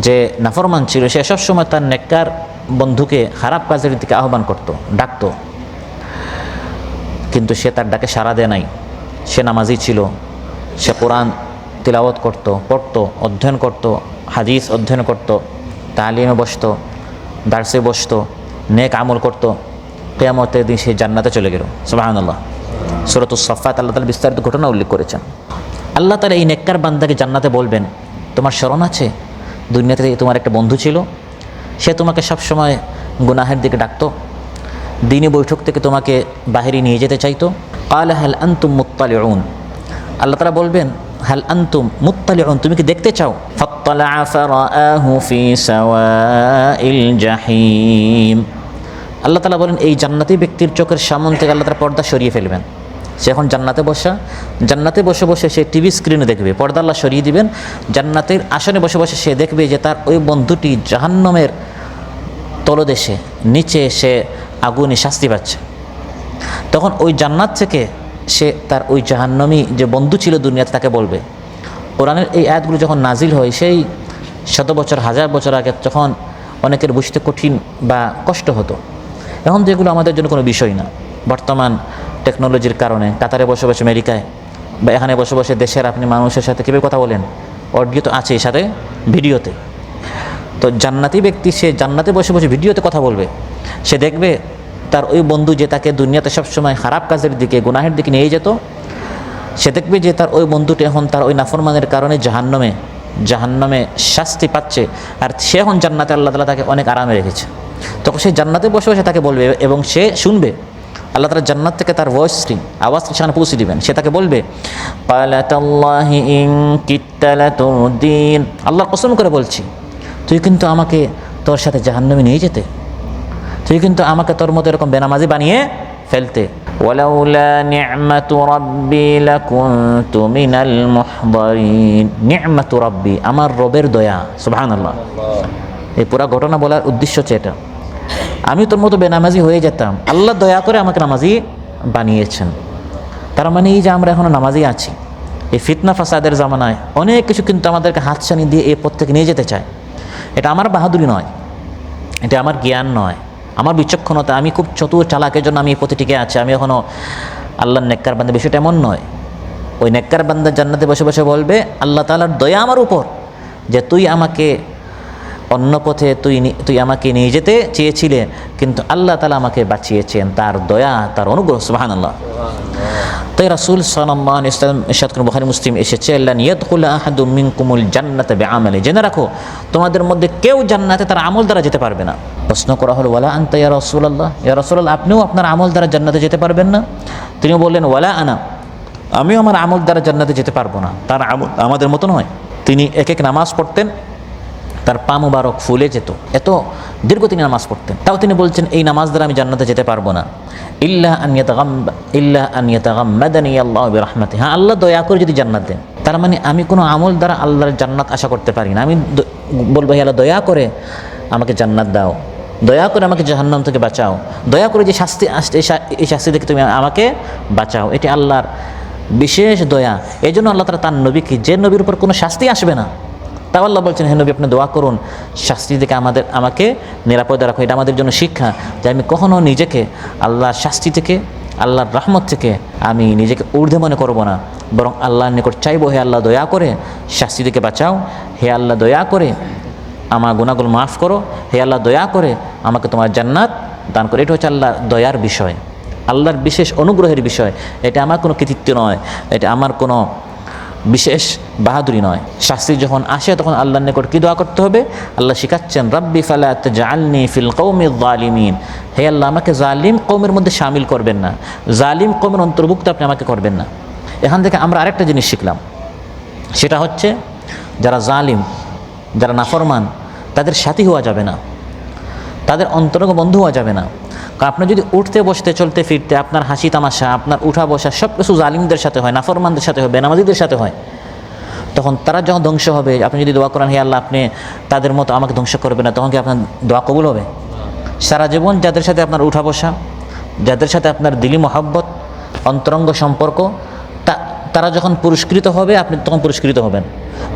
যে নাফরমান ছিল, সে সবসময় তার নেককার বন্ধুকে খারাপ কাজের দিকে আহ্বান করত, ডাকত, কিন্তু সে তার ডাকে সাড়া দেয় নাই। সে নামাজি ছিল, সে কোরআন তিলাওয়াত করত, পড়তো, অধ্যয়ন করত, হাদিস অধ্যয়ন করত, তালিমে বসতো, দার্সে বসতো, নেক আমল করত। কিয়ামতের দিন সে জান্নাতে চলে গেল। সুবহানাল্লাহ। সূরাতুস সাফফাত আল্লাহ তাআলা বিস্তারিত ঘটনা উল্লেখ করেছেন। আল্লাহ তাআলা এই নেককার বান্দাকে জান্নাতে বলবেন, তোমার স্মরণ আছে দুনিয়াতে তোমার একটা বন্ধু ছিল, সে তোমাকে সবসময় গুনাহের দিকে ডাকতো, দিনী বৈঠক থেকে তোমাকে বাহিরে নিয়ে যেতে চাইতো। ক্বালা হাল আনতুম মুত্তালিউন, আল্লাহ তাআলা বলবেন হাল আনতুম মুত্তালিউন, তুমি কি দেখতে চাও? ফাত্তালাআ ফারাআহু ফি সাওয়াইল জাহিম। আল্লাহ তাআলা বলেন এই জান্নাতি ব্যক্তির চোখের সামনে থেকে আল্লাহ তাআলা পর্দা সরিয়ে ফেলবেন। সে এখন জান্নাতে বসে বসে সে টিভি স্ক্রিনে দেখবে, পর্দা আল্লাহ সরিয়ে দিবেন। জান্নাতের আসনে বসে বসে সে দেখবে যে তার ওই বন্ধুটি জাহান্নামের তলদেশে নিচে সে আগুনে শাস্তি পাচ্ছে। তখন ওই জান্নাত থেকে সে তার ওই জাহান্নামী যে বন্ধু ছিল দুনিয়াতে তাকে বলবে। কোরআনের এই আয়াতগুলো যখন নাজিল হয় সেই শত বছর, হাজার বছর আগে, যখন অনেকের বুঝতে কঠিন বা কষ্ট হতো, এখন তো এগুলো আমাদের জন্য কোনো বিষয় না। বর্তমান টেকনোলজির কারণে কাতারে বসে বসে আমেরিকায় বা এখানে বসে বসে দেশের আপনি মানুষের সাথে কীভাবে কথা বলেন, অডিও তো আছে, সাথে ভিডিওতে। তো জান্নাতি ব্যক্তি সে জান্নাতে বসে বসে ভিডিওতে কথা বলবে। সে দেখবে তার ওই বন্ধু যে তাকে দুনিয়াতে সবসময় খারাপ কাজের দিকে, গুনাহের দিকে নিয়ে যেত, সে দেখবে যে তার ওই বন্ধুটি এখন তার ওই নাফরমানের কারণে জাহান্নামে শাস্তি পাচ্ছে, আর সে এখন জান্নাতে আল্লাহ তাআলা তাকে অনেক আরামে রেখেছে। তখন সে জান্নাতে বসে বসে তাকে বলবে এবং সে শুনবে। আল্লাহ তাআলা জান্নাত থেকে তার ভয়েসটি, আওয়াজটি সেখানে পৌঁছে দিবেন। সে তাকে বলবে ক্বালাতাল্লাহি ইন কিত্তা লাতুরদিন, আল্লাহর কসম করে বলছি তুই কিন্তু আমাকে তোর সাথে জাহান্নামে নিয়ে যেতে, তুই কিন্তু আমাকে তোর মতো এরকম বেনামাজি বানিয়ে ফেলতে। ওয়ালাউলা নি'মাতু রাব্বি লাকুনতু মিনাল মুহদারিন। নি'মাতু রাব্বি, আমার রবের দয়া। সুবহানাল্লাহ। এই পুরো ঘটনা বলার উদ্দেশ্য হচ্ছে এটা, আমি তোর মতো বেনামাজি হয়ে যেতাম, আল্লাহ দয়া করে আমাকে নামাজি বানিয়েছেন। তার মানে এই যে আমরা এখনো নামাজি আছি, এই ফিতনা ফাসাদের জামানায় অনেক কিছু কিন্তু আমাদেরকে হাতছানি দিয়ে এই পথ থেকে নিয়ে যেতে চায়। এটা আমার বাহাদুরি নয়, এটা আমার জ্ঞান নয়, আমার বিচক্ষণতা, আমি খুব চতুর চালাকের জন্য আমি এই পথে টিকে আছি, আমি এখনও আল্লাহর নেককার বান্দা। বিষয়টা এমন নয়। ওই নেককার বান্দা জান্নাতে বসে বসে বলবে আল্লাহ তাআলার দয়া আমার উপর যে তুই আমাকে অন্য পথে তুই আমাকে নিয়ে যেতে চেয়েছিলে, কিন্তু আল্লাহ তাআলা আমাকে বাঁচিয়েছেন, তার দয়া, তার অনুগ্রহ। সুবহানাল্লাহ। তাই রাসূল সাল্লাল্লাহু আলাইহি ওয়াসাল্লাম ইরশাদ করেন, বুখারী মুসলিম এসেছে, লা ইয়াদখুলু আহাদুম মিনকুমুল জান্নাতা বিআমালি, জেনে রাখো তোমাদের মধ্যে কেউ জান্নাতে তার আমল দ্বারা যেতে পারবে না। প্রশ্ন করা হলো ওয়ালা আনতা ইয়া রাসূলুল্লাহ, ইয়া রাসূলুল্লাহ আপনিও আপনার আমল দ্বারা জান্নাতে যেতে পারবেন না? তিনি বললেন ওয়ালা আনা, আমিও আমার আমল দ্বারা জান্নাতে যেতে পারবো না। তার আমল আমাদের মতো নয়। তিনি এক এক নামাজ পড়তেন, তার পা মুবারক ফুলে যেত, এত দীর্ঘ তিনি নামাজ পড়তেন। তাও তিনি বলছেন এই নামাজ দ্বারা আমি জান্নাতে যেতে পারবো না। ইল্লা আন ইয়াতাগাম্মাদানি আল্লাহু বিরহমাতিহি, হ্যাঁ আল্লাহ দয়া করে যদি জান্নাত দেন। তার মানে আমি কোনো আমল দ্বারা আল্লাহর জান্নাত আশা করতে পারি না। আমি বলবো হে আল্লাহ দয়া করে আমাকে জান্নাত দাও, দয়া করে আমাকে জাহান্নাম থেকে বাঁচাও, দয়া করে যে শাস্তি আসছে এই শাস্তি থেকে তুমি আমাকে বাঁচাও। এটি আল্লাহর বিশেষ দয়া। এই জন্য আল্লাহ তাআলা তার নবীকে, যে নবীর উপর কোনো শাস্তি আসবে না, তাও আল্লাহ বলছেন হে নবী আপনি দোয়া করুন শাস্তি থেকে আমাকে নিরাপদে রাখো। এটা আমাদের জন্য শিক্ষা যে আমি কখনও নিজেকে আল্লাহর শাস্তি থেকে, আল্লাহর রহমত থেকে আমি নিজেকে ঊর্ধ্বে মনে করব না, বরং আল্লাহর নিকট চাইবো হে আল্লাহ দয়া করে শাস্তি থেকে বাঁচাও, হে আল্লাহ দয়া করে আমার গুনাহগুলো মাফ করো, হে আল্লাহ দয়া করে আমাকে তোমার জান্নাত দান করো। এটা হচ্ছে আল্লাহর দয়ার বিষয়, আল্লাহর বিশেষ অনুগ্রহের বিষয়। এটা আমার কোনো কৃতিত্ব নয়, এটা আমার কোনো বিশেষ বাহাদুরি নয়। শাস্তি যখন আসে তখন আল্লাহর নিকট কী দোয়া করতে হবে? আল্লাহ শিখাচ্ছেন রাব্বি ফালা তাজআলনি ফিল কওমিজ জালিমিন, হে আল্লাহ আমাকে জালিম কওমের মধ্যে শামিল করবেন না, জালিম কওমের অন্তর্ভুক্ত আপনি আমাকে করবেন না। এখান থেকে আমরা আরেকটা জিনিস শিখলাম, সেটা হচ্ছে যারা জালিম, যারা নাফরমান, তাদের সাথী হওয়া যাবে না, তাদের অন্তরঙ্গ বন্ধু হওয়া যাবে না। কারণ আপনি যদি উঠতে বসতে চলতে ফিরতে আপনার হাসি তামাশা, আপনার উঠা বসা সব কিছু জালিমদের সাথে হয়, নাফরমানদের সাথে হয়, বেনামাজিদের সাথে হয়, তখন তারা যখন ধ্বংস হবে, আপনি যদি দোয়া করেন হে আল্লাহ আপনি তাদের মতো আমাকে ধ্বংস করবে না, তখন কি আপনার দোয়া কবুল হবে? সারা জীবন যাদের সাথে আপনার উঠা বসা, যাদের সাথে আপনার দিলি মহব্বত, অন্তরঙ্গ সম্পর্ক, তারা যখন পুরস্কৃত হবে আপনি তখন পুরস্কৃত হবেন,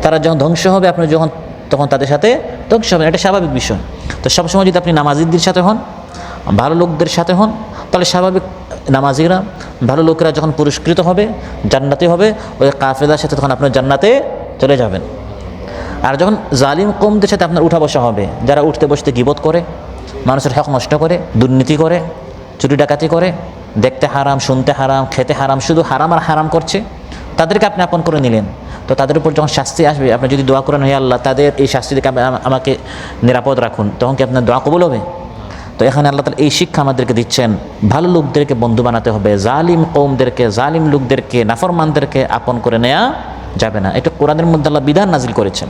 তারা যখন ধ্বংস হবে আপনি তখন তাদের সাথে ধ্বংস হবেন। এটা স্বাভাবিক বিষয়। তো সবসময় যদি আপনি নামাজিদের সাথে হন, ভালো লোকদের সাথে হন, তাহলে স্বাভাবিক নামাজিরা, ভালো লোকেরা যখন পুরস্কৃত হবে, জান্নাতে হবে, ওই কাফেলার সাথে তখন আপনার জান্নাতে চলে যাবেন। আর যখন জালিম কওমদের সাথে আপনার উঠা বসা হবে, যারা উঠতে বসতে গীবত করে, মানুষের হক নষ্ট করে, দুর্নীতি করে, চুরি ডাকাতি করে, দেখতে হারাম, শুনতে হারাম, খেতে হারাম, শুধু হারাম আর হারাম করছে, তাদেরকে আপনি আপন করে নিলেন। তো তাদের উপর যখন শাস্তি আসবে আপনি যদি দোয়া করেন হে আল্লাহ তাদের এই শাস্তি থেকে আমাকে নিরাপদ রাখুন, তখন কি আপনার দোয়া কবুল হবে? তো এখানে আল্লাহ তাআলা এই শিক্ষা আমাদেরকে দিচ্ছেন, ভালো লোকদেরকে বন্ধু বানাতে হবে, জালিম কওমদেরকে, জালিম লোকদেরকে, নাফরমানদেরকে আপন করে নেওয়া যাবে না। এটা কোরআনের মধ্যে আল্লাহ বিধান নাজিল করেছেন।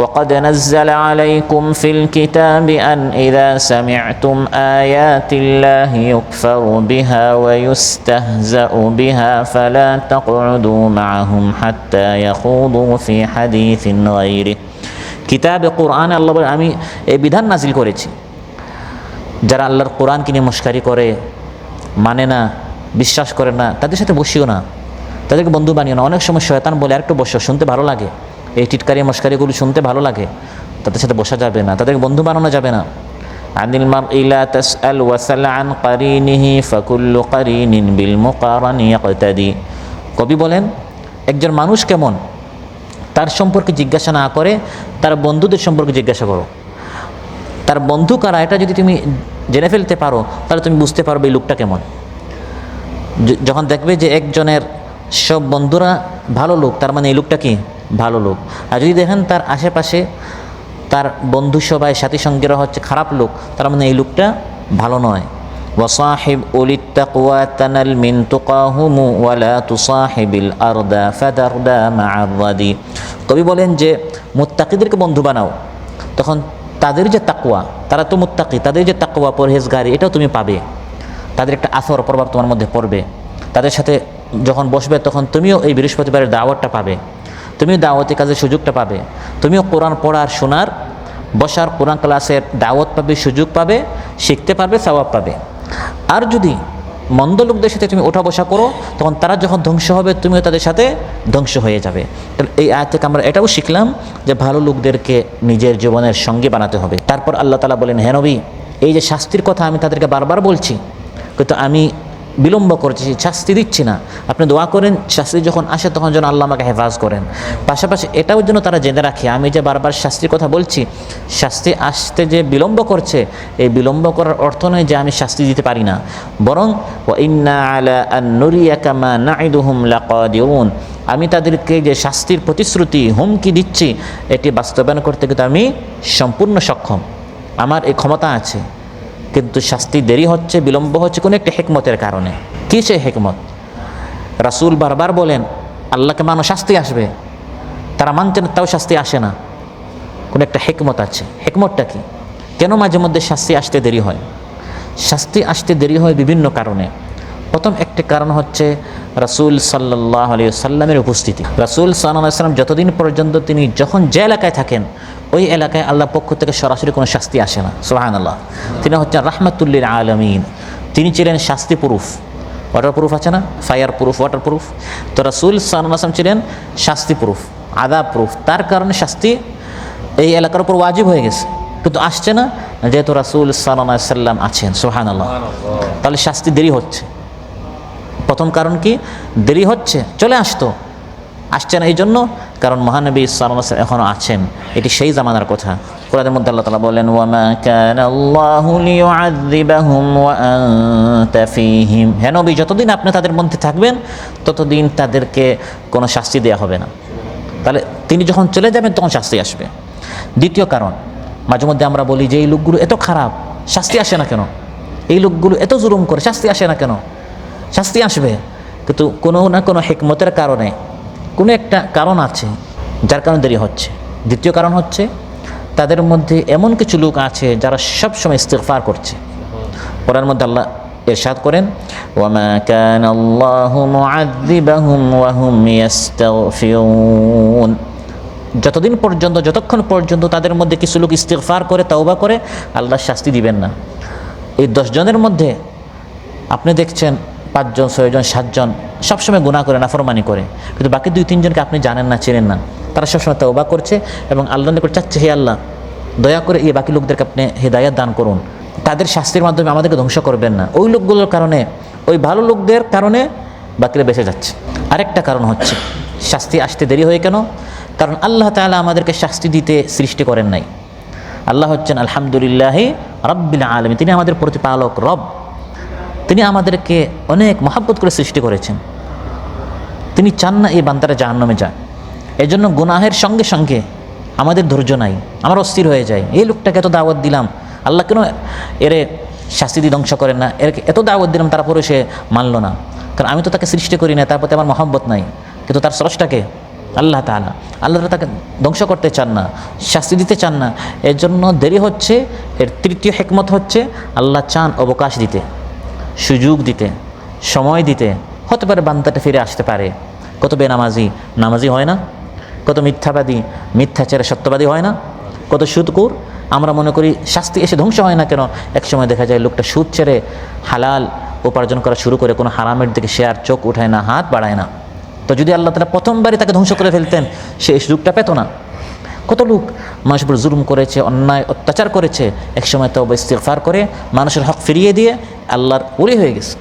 وقد نزل عليكم في الكتاب أن إذا سمعتم آيات الله يكفر بها ويستهزأ بها فلا تقعدوا معهم حتى يخوضوا في حديث غيره। কিতাবে কোরআন আল্লাহ বলে আমি এই বিধান নাজিল করেছি, যারা আল্লাহর কোরআনকে নিয়ে মশকারি করে, মানে না, বিশ্বাস করে না, তাদের সাথে বসিও না, তাদেরকে বন্ধু বানিও না। অনেক সময় শয়তান বলে আরেকটু বসো, শুনতে ভালো লাগে, এই টিটকারি মশকারিগুলো শুনতে ভালো লাগে, তাদের সাথে বসা যাবে না, তাদেরকে বন্ধু বানানো যাবে না। আনিল মারই লা তাসআল ওয়াসাল আন কারিনিহি ফাকুল্লু কারিনিন বিল মুকারানি ইয়াকতাদি। কবি বলেন একজন মানুষ কেমন তার সম্পর্কে জিজ্ঞাসা না করে তার বন্ধুদের সম্পর্কে জিজ্ঞাসা করো। তার বন্ধু কারা এটা যদি তুমি জেনে ফেলতে পারো তাহলে তুমি বুঝতে পারবে এই লোকটা কেমন। যখন দেখবে যে একজনের সব বন্ধুরা ভালো লোক, তার মানে এই লোকটা কি ভালো লোক। আর যদি দেখেন তার আশেপাশে তার বন্ধু সবাই সাথী সঙ্গীরা হচ্ছে খারাপ লোক, তার মানে এই লোকটা ভালো নয়। ওয়াসাহিব উলিত তাকওয়া তানাল মিন তুকাহুম ওয়ালা তুসাহিবিল আরদা ফাদারদা মা'আর রাদি। কবি বলেন যে মুত্তাকিদেরকে বন্ধু বানাও, তখন তাদের যে তাকওয়া, তারা তো মুত্তাকি, তাদের যে তাকওয়া পরহেজগারি এটাও তুমি পাবে, তাদের একটা আসর প্রভাব তোমার মধ্যে পড়বে। তাদের সাথে যখন বসবে তখন তুমিও এই বৃহস্পতিবারের দাওয়াতটা পাবে, তুমিও দাওয়াতি কাজের সুযোগটা পাবে, তুমিও কোরআন পড়ার, শোনার, বসার, কোরআন ক্লাসের দাওয়াত পাবে, সুযোগ পাবে, শিখতে পারবে, সওয়াব পাবে। আর যদি মন্দ লোকদের সাথে তুমি ওঠা বসা করো তখন তারা যখন ধ্বংস হবে তুমিও তাদের সাথে ধ্বংস হয়ে যাবে। এই আয়াত থেকে আমরা এটাও শিখলাম যে ভালো লোকদেরকে নিজের জীবনের সঙ্গী বানাতে হবে। তারপর আল্লাহ তাআলা বলেন হে নবী এই যে শাস্তির কথা আমি তাদেরকে বারবার বলছি, কিন্তু আমি বিলম্ব করছি, শাস্তি দিচ্ছি না, আপনি দোয়া করেন শাস্তি যখন আসে তখন যেন আল্লাহ আমাকে হেফাজ করেন। পাশাপাশি এটাও যেন তারা জেনে রাখে আমি যে বারবার শাস্তির কথা বলছি, শাস্তি আসতে যে বিলম্ব করছে এই বিলম্ব করার অর্থ নয় যে আমি শাস্তি দিতে পারি না, বরং ওয়া ইন্না আলা আন নুরিয়াকা মা নাইদুহুম লাকাদিরুন, আমি তাদেরকে যে শাস্তির প্রতিশ্রুতি হুমকি দিচ্ছি এটি বাস্তবায়ন করতে কিন্তু আমি সম্পূর্ণ সক্ষম, আমার এই ক্ষমতা আছে। কিন্তু শাস্তি দেরি হচ্ছে, বিলম্ব হচ্ছে কোনো একটা হিকমতের কারণে। কী সে হিকমত? রাসূল বারবার বলেন আল্লাহকে মানো, শাস্তি আসবে, তারা মানছে না তাও শাস্তি আসে না, কোনো একটা হিকমত আছে। হিকমতটা কি? কেন মাঝে মধ্যে শাস্তি আসতে দেরি হয়? শাস্তি আসতে দেরি হয় বিভিন্ন কারণে। প্রথম একটি কারণ হচ্ছে রাসূল সাল্লাল্লাহু আলাইহি ওয়াসাল্লামের উপস্থিতি। রাসূল সাল্লাল্লাহু আলাইহি ওয়াসাল্লাম যতদিন পর্যন্ত তিনি যখন যে এলাকায় থাকেন ওই এলাকায় আল্লাহর পক্ষ থেকে সরাসরি কোনো শাস্তি আসে না। সুবহানাল্লাহ। তিনি হচ্ছেন রাহমাতুল লিল আলামিন। তিনি ছিলেন শাস্তি প্রুফ, ওয়াটার প্রুফ আছে না, ফায়ার প্রুফ, ওয়াটার প্রুফ। তো রাসূল সাল্লাল্লাহু আলাইহি ওয়াসাল্লাম ছিলেন শাস্তি প্রুফ, আযাব প্রুফ। তার কারণে শাস্তি এই এলাকার উপর ওয়াজিব হয়ে গেছে, কিন্তু আসছে না যেহেতু রাসূল সাল্লাল্লাহু আলাইহি ওয়াসাল্লাম আছেন। সুবহানাল্লাহ। তাহলে শাস্তি দেরি হচ্ছে। প্রথম কারণ কি? দেরি হচ্ছে, চলে আসছে না এই জন্য কারণ মহানবী সাল্লাল্লাহু আলাইহি ওয়াসাল্লাম এখনও আছেন। এটি সেই জামানার কথা। কোরআনের মধ্যে আল্লাহ তাআলা বলেন, ওয়ামা কানাল্লাহু লিয়ুআযযিবাহুম ওয়া আনতা ফীহিম। হে নবী, যতদিন আপনি তাদের মধ্যে থাকবেন ততদিন তাদেরকে কোনো শাস্তি দেওয়া হবে না। তাহলে তিনি যখন চলে যাবেন তখন শাস্তি আসবে। দ্বিতীয় কারণ, মাঝে মধ্যে আমরা বলি যে এই লোকগুলো এত খারাপ, শাস্তি আসে না কেন? এই লোকগুলো এত জুলুম করে, শাস্তি আসে না কেন? শাস্তি আসবে, কিন্তু কোনো না কোনো হিকমতের কারণে কোনো একটা কারণ আছে যার কারণে দেরি হচ্ছে। দ্বিতীয় কারণ হচ্ছে তাদের মধ্যে এমন কিছু লোক আছে যারা সবসময় ইস্তিগফার করছে। কোরআনের মধ্যে আল্লাহ ইরশাদ করেন, ওয়ামা কানাল্লাহু মুআযযিবাহুম ওয়া হুম ইস্তাগফিরুন। যতক্ষণ পর্যন্ত তাদের মধ্যে কিছু লোক ইস্তিগফার করে, তাওবা করে, আল্লাহ শাস্তি দিবেন না। এই 10 জনের মধ্যে আপনি দেখছেন 5 জন, 6 জন, 7 জন সবসময় গুনাহ করে, নাফরমানি করে, কিন্তু বাকি 2-3 জনকে আপনি জানেন না, চেনেন না। তারা সবসময় তাওবা করছে এবং আল্লাহর নিকট চাচ্ছে, হে আল্লাহ, দয়া করে এই বাকি লোকদেরকে আপনি হিদায়াত দান করুন, তাদের শাস্তির মাধ্যমে আমাদেরকে ধ্বংস করবেন না। ওই লোকগুলোর কারণে, ওই ভালো লোকদের কারণে বাকিরা বেঁচে যাচ্ছে। আরেকটা কারণ হচ্ছে শাস্তি আসতে দেরি হয় কেন? কারণ আল্লাহ তাআলা আমাদেরকে শাস্তি দিতে সৃষ্টি করেন নাই। আল্লাহ হচ্ছেন আলহামদুলিল্লাহি রাব্বিল আলামিন। তিনি আমাদের প্রতিপালক রব। তিনি আমাদেরকে অনেক মহব্বত করে সৃষ্টি করেছেন। তিনি চান না এই বান্দারা জাহান্নামে যায়। এই জন্য গুনাহের সঙ্গে সঙ্গে আমাদের ধৈর্য নাই, আমরা অস্থির হয়ে যাই। এই লোকটাকে এত দাওয়াত দিলাম, আল্লাহ কেন এরে শাস্তি দিয়ে ধ্বংস করেন না? এর এত দাওয়াত দিলাম, তারপরে সে মানলো না। কারণ আমি তো তাকে সৃষ্টি করি না, তার প্রতি আমার মহব্বত নাই, কিন্তু তার স্রষ্টাকে আল্লাহ তাআলা, আল্লাহ তাকে ধ্বংস করতে চান না, শাস্তি দিতে চান না। এর জন্য দেরি হচ্ছে। এর তৃতীয় হিকমত হচ্ছে আল্লাহ চান অবকাশ দিতে, সুযোগ দিতে, সময় দিতে। হতে পারে বান্দাটা ফিরে আসতে পারে। কত বেনামাজি নামাজি হয় না, কত মিথ্যাবাদী মিথ্যাচারে সত্যবাদী হয় না, কত সুদখোর। আমরা মনে করি শাস্তি এসে ধ্বংস হয় না কেন? একসময় দেখা যায় লোকটা সুদ ছেড়ে হালাল উপার্জন করা শুরু করে, কোনো হারামের দিকে সে আর চোখ উঠায় না, হাত বাড়ায় না। তো যদি আল্লাহ তাআলা প্রথমবারই তাকে ধ্বংস করে ফেলতেন, সে এই সুযোগটা পেত না। কত লোক মানুষের উপর জুলুম করেছে, অন্যায় অত্যাচার করেছে, একসময় তওবা ইস্তিগফার করে মানুষের হক ফিরিয়ে দিয়ে আল্লাহর ওলি হয়ে গেছে।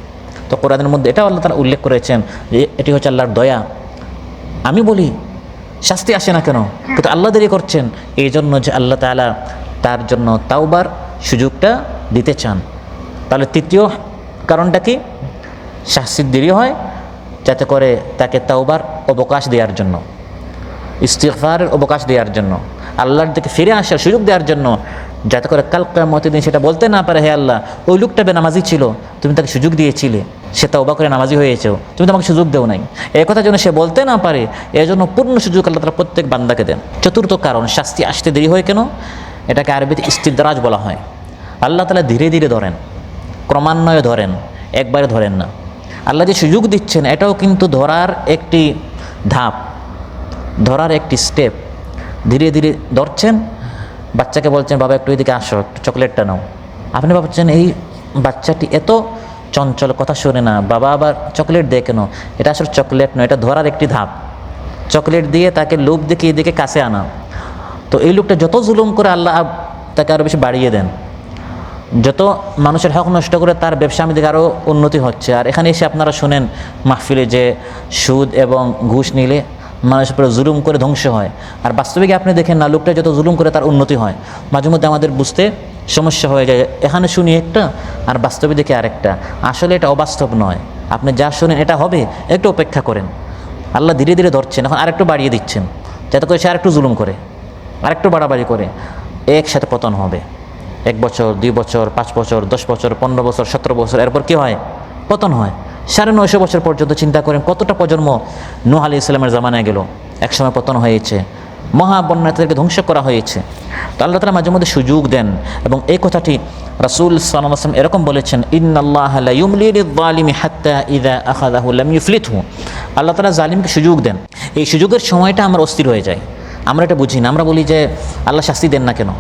তো কোরআনের মধ্যে এটাও আল্লাহ তাআলা উল্লেখ করেছেন যে এটি হচ্ছে আল্লাহর দয়া। আমি বলি শাস্তি আসে না কেন? কিন্তু আল্লাহ দেরি করছেন এই জন্য যে আল্লাহ তাআলা তার জন্য তাওবার সুযোগটা দিতে চান। তাহলে তৃতীয় কারণটা কি? শাস্তির দেরি হয় যাতে করে তাকে তাওবার অবকাশ দেওয়ার জন্য, ইস্তিগফারের অবকাশ দেওয়ার জন্য, আল্লাহর দিকে ফিরে আসার সুযোগ দেওয়ার জন্য, যাতে করে কাল কিয়ামতের দিন সেটা বলতে না পারে, হে আল্লাহ, ওই লোকটা বেনামাজি ছিল, তুমি তাকে সুযোগ দিয়েছিলে, সে তাওবা করে নামাজি হয়েছেও, তুমি তো আমাকে সুযোগ দেও নাই। এই কথা যেন সে বলতে না পারে, এর জন্য পূর্ণ সুযোগ আল্লাহ তাআলা প্রত্যেক বান্দাকে দেন। চতুর্থ কারণ, শাস্তি আসতে দেরি হয় কেন? এটাকে আরবিতে ইস্তিদরাজ বলা হয়। আল্লাহ তাআলা ধীরে ধীরে ধরেন, ক্রমান্বয়ে ধরেন, একবারে ধরেন না। আল্লাহ যে সুযোগ দিচ্ছেন এটাও কিন্তু ধরার একটি ধাপ, ধরার একটি স্টেপ। ধীরে ধীরে ধরছেন। বাচ্চাকে বলছেন, বাবা একটু এদিকে আসো, একটু চকলেটটা নাও। আপনি ভাবছেন এই বাচ্চাটি এত চঞ্চল, কথা শোনে না, বাবা আবার চকলেট দেয় কেন? এটা আসলে চকলেট নয়, এটা ধরার একটি ধাপ। চকলেট দিয়ে তাকে লোভ দেখে এদিকে কাছে আনা। তো এই লোকটা যত জুলুম করে আল্লাহ তাকে আরও বেশি বাড়িয়ে দেন, যত মানুষের হক নষ্ট করে তার ব্যবসা দিকে আরও উন্নতি হচ্ছে। আর এখানে এসে আপনারা শুনেন মাহফিলে যে সুদ এবং ঘুষ নিলে মানুষের উপরে জুলুম করে ধ্বংস হয়। আর বাস্তবিক আপনি দেখেন না, লোকটা যত জুলুম করে তার উন্নতি হয়। মাঝে মধ্যে আমাদের বুঝতে সমস্যা হয়ে যায়, এখানে শুনি একটা আর বাস্তবে দেখি আরেকটা। আসলে এটা অবাস্তব নয়, আপনি যা শুনেন এটা হবে, একটু অপেক্ষা করেন। আল্লাহ ধীরে ধীরে ধরছেন, এখন আরেকটু বাড়িয়ে দিচ্ছেন, যাতে করে সে আরেকটু জুলুম করে, আরেকটু বাড়াবাড়ি করে, একসাথে পতন হবে। 1 বছর, 2 বছর, 5 বছর, 10 বছর, 15 বছর, 17 বছর, এরপর কি হয়? পতন হয়। 950 বছর পর্যন্ত চিন্তা করেন কতটা প্রজন্ম নূহ আলাইহিস সালামের জামানায় গেল, একসময় পতন হয়েছে, মহাবন্যায় তাদেরকে ধ্বংস করা হয়েছে। তো আল্লাহ তাআলা মাঝে মধ্যে সুযোগ দেন, এবং এই কথাটি রাসূল সাল্লাল্লাহু আলাইহি ওয়াসাল্লাম এরকম বলেছেন, ইন্নাল্লাহা লা ইউমলি লিয-যালিমি হাত্তা ইযা আখাযাহু লাম ইউফলিতহু। আল্লাহ তাআলা জালিমকে সুযোগ দেন, এই সুযোগের সময়টা আমরা অস্থির হয়ে যাই। আমরা এটা বুঝি না, আমরা বলি যে আল্লাহ শাস্তি দেন না কেন।